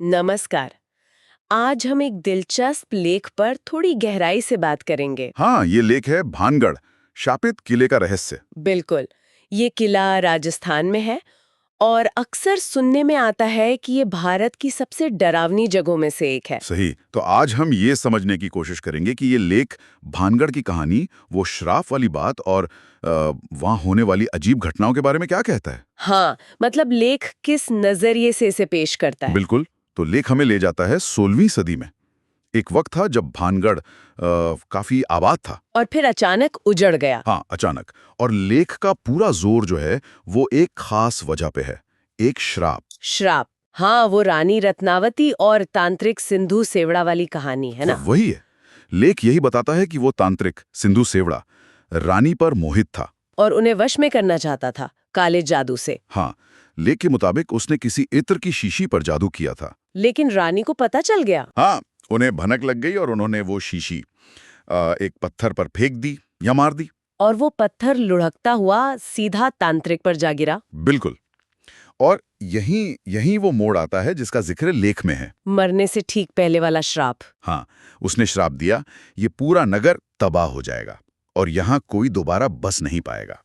नमस्कार। आज हम एक दिलचस्प लेख पर थोड़ी गहराई से बात करेंगे। हाँ, ये लेख है भानगढ़, शापित किले का रहस्य। बिल्कुल। ये किला राजस्थान में है और अक्सर सुनने में आता है कि ये भारत की सबसे डरावनी जगहों में से एक है। सही। तो आज हम ये समझने की कोशिश करेंगे कि ये लेख भानगढ़ की कहानी, वो श्राप वाली बात और वहाँ होने वाली अजीब घटनाओं के बारे में क्या कहता है। हाँ, मतलब लेख किस नजरिए से इसे पेश करता है। बिल्कुल। तो लेख हमें ले जाता है 16वीं सदी में। एक वक्त था जब भानगढ़ काफी आबाद था। और फिर अचानक उजड़ गया। हाँ, अचानक। और लेख का पूरा जोर जो है वो एक खास वजह पे है, एक श्राप। श्राप। हाँ, वो रानी रत्नावती और तांत्रिक सिंधु सेवड़ा वाली कहानी है ना। वही है। लेख यही बताता है कि वो तांत्रिक सिंधु सेवड़ा रानी पर मोहित था। और उन्हें वश में करना चाहता था काले जादू से। हाँ, लेख के मुताबिक उसने किसी इत्र की शीशी पर जादू किया था। लेकिन रानी को पता चल गया। हाँ, उन्हें भनक लग गई और उन्होंने वो शीशी एक पत्थर पर फेंक दी या मार दी। और वो पत्थर लुढ़कता हुआ सीधा तांत्रिक पर जा गिरा। बिल्कुल। और यहीं यहीं वो मोड़ आता है जिसका जिक्र लेख में है। मरने से ठीक पहले वाला श्राप। हाँ, उसने श्राप दिया, ये पूरा नगर तबाह हो जाएगा और यहाँ कोई दोबारा बस नहीं पाएगा।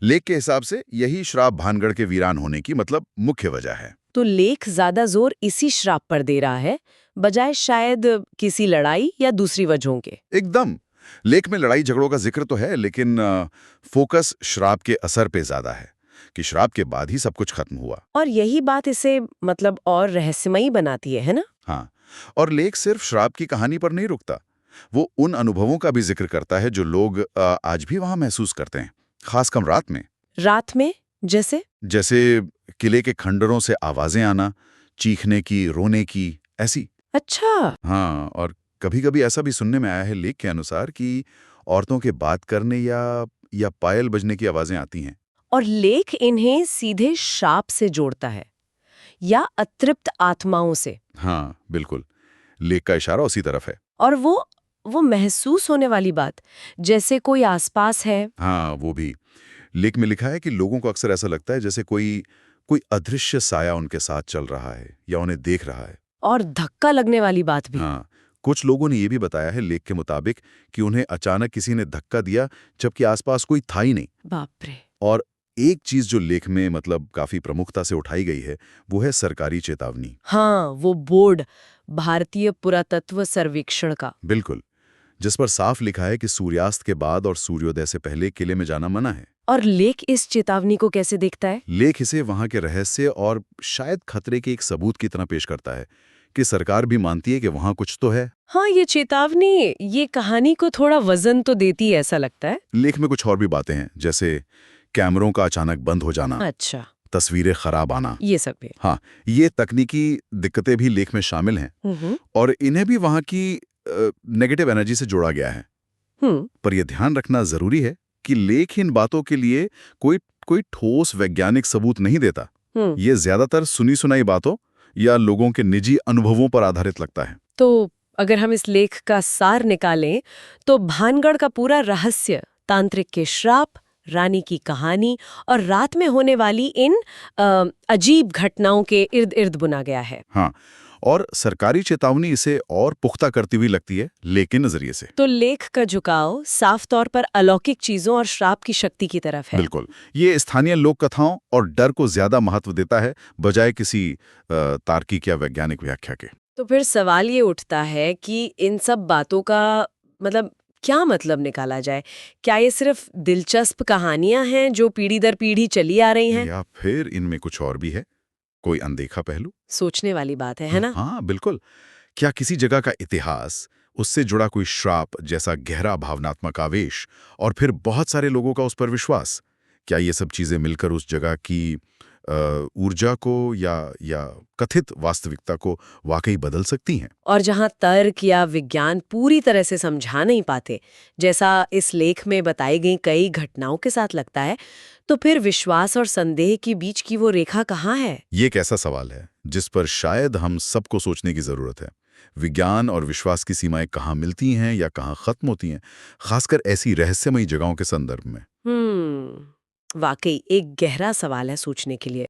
लेख के हिसाब से यही श्राप भानगढ़ के वीरान होने की मतलब मुख्य वजह है। तो लेख ज्यादा जोर इसी श्राप पर दे रहा है, बजाय शायद किसी लड़ाई या दूसरी वजहों के। एकदम। लेख में लड़ाई झगड़ों का जिक्र तो है, लेकिन फोकस श्राप के असर पे ज्यादा है कि श्राप के बाद ही सब कुछ खत्म हुआ। और यही बात इसे मतलब और रहस्यमयी बनाती है ना। हाँ, और लेख सिर्फ श्राप की कहानी पर नहीं रुकता। वो उन अनुभवों का भी जिक्र करता है जो लोग आज भी वहां महसूस करते हैं, खासकर रात में। रात में जैसे? जैसे किले के खंडरों से आवाजें आना, चीखने की, रोने की, ऐसी। अच्छा। हाँ, और कभी-कभी ऐसा भी सुनने में आया है लेख के अनुसार कि औरतों के बात करने या पायल बजने की आवाजें आती हैं। और लेख इन्हें सीधे श्राप से जोड़ता है या अतृप्त आत्माओं से। हाँ, बिल्कुल। लेख का इशारा उसी तरफ है। और वो महसूस होने वाली बात, जैसे कोई आसपास है। हाँ, वो भी। लेख में लिखा है कि लोगों को अक्सर ऐसा लगता है जैसे कोई कोई अदृश्य साया उनके साथ चल रहा है या उन्हें देख रहा है। और धक्का लगने वाली बात भी। हाँ, कुछ लोगों ने ये भी बताया है लेख के मुताबिक कि उन्हें अचानक किसी ने धक्का दिया जबकि आसपास कोई था ही नहीं। बाप रे। और एक चीज जो लेख में मतलब काफी प्रमुखता से उठाई गई है, वो है सरकारी चेतावनी। हाँ, वो बोर्ड, भारतीय पुरातत्व सर्वेक्षण का। बिल्कुल, जिस पर साफ लिखा है कि सूर्यास्त के बाद और सूर्योदय से पहले किले में जाना मना है। और लेख इस चेतावनी को कैसे देखता है? लेख इसे वहां के रहस्य और शायद खतरे के एक सबूत की तरह पेश करता है कि सरकार भी मानती है कि वहां कुछ तो है। हाँ, ये चेतावनी ये कहानी को थोड़ा वजन तो देती है, ऐसा लगता है। लेख में कुछ और भी बातें हैं, जैसे कैमरों का अचानक बंद हो जाना, अच्छा। तस्वीरें खराब आना। ये सब है। हाँ, ये तकनीकी दिक्कतें भी लेख में शामिल हैं और इन्हें भी वहां की नेगेटिव एनर्जी से जोड़ा गया है। हम्म। पर यह ध्यान रखना जरूरी है कि लेख इन बातों के लिए कोई कोई ठोस वैज्ञानिक सबूत नहीं देता। हम्म। ये ज्यादातर सुनी सुनाई बातों या लोगों के निजी अनुभवों पर आधारित लगता है। तो अगर हम इस लेख का सार निकालें तो भानगढ़ का पूरा रहस्य तांत्रिक के श्राप, रानी की कहानी और रात में होने वाली इन अजीब घटनाओं के इर्द इर्द बुना गया है। हाँ, और सरकारी चेतावनी इसे और पुख्ता करती हुई लगती है लेख के नजरिए से। तो लेख का झुकाव साफ तौर पर अलौकिक चीजों और श्राप की शक्ति की तरफ है। बिल्कुल, ये स्थानीय लोक कथाओं और डर को ज्यादा महत्व देता है बजाय किसी तार्किक या वैज्ञानिक व्याख्या के। तो फिर सवाल ये उठता है कि इन सब बातों का मतलब क्या मतलब निकाला जाए? क्या ये सिर्फ दिलचस्प कहानियां हैं जो पीढ़ी दर पीढ़ी चली आ रही हैं? या फिर इनमें कुछ और भी है, कोई अनदेखा पहलू? सोचने वाली बात है ना? हाँ, बिल्कुल। क्या किसी जगह का इतिहास, उससे जुड़ा कोई श्राप जैसा गहरा भावनात्मक आवेश और फिर बहुत सारे लोगों का उस पर विश्वास, क्या ये सब चीजें मिलकर उस जगह की ऊर्जा को या कथित वास्तविकता को वाकई बदल सकती हैं? और जहां तर्क या विज्ञान पूरी तरह से समझा नहीं पाते, जैसा इस लेख में बताई गई कई घटनाओं के साथ लगता है, तो फिर विश्वास और संदेह के बीच की वो रेखा कहाँ है? ये एक ऐसा सवाल है जिस पर शायद हम सबको सोचने की जरूरत है। विज्ञान और विश्वास की सीमाएं कहाँ मिलती हैं या कहाँ खत्म होती हैं, खासकर ऐसी रहस्यमयी जगहों के संदर्भ में। वाकई एक गहरा सवाल है सोचने के लिए।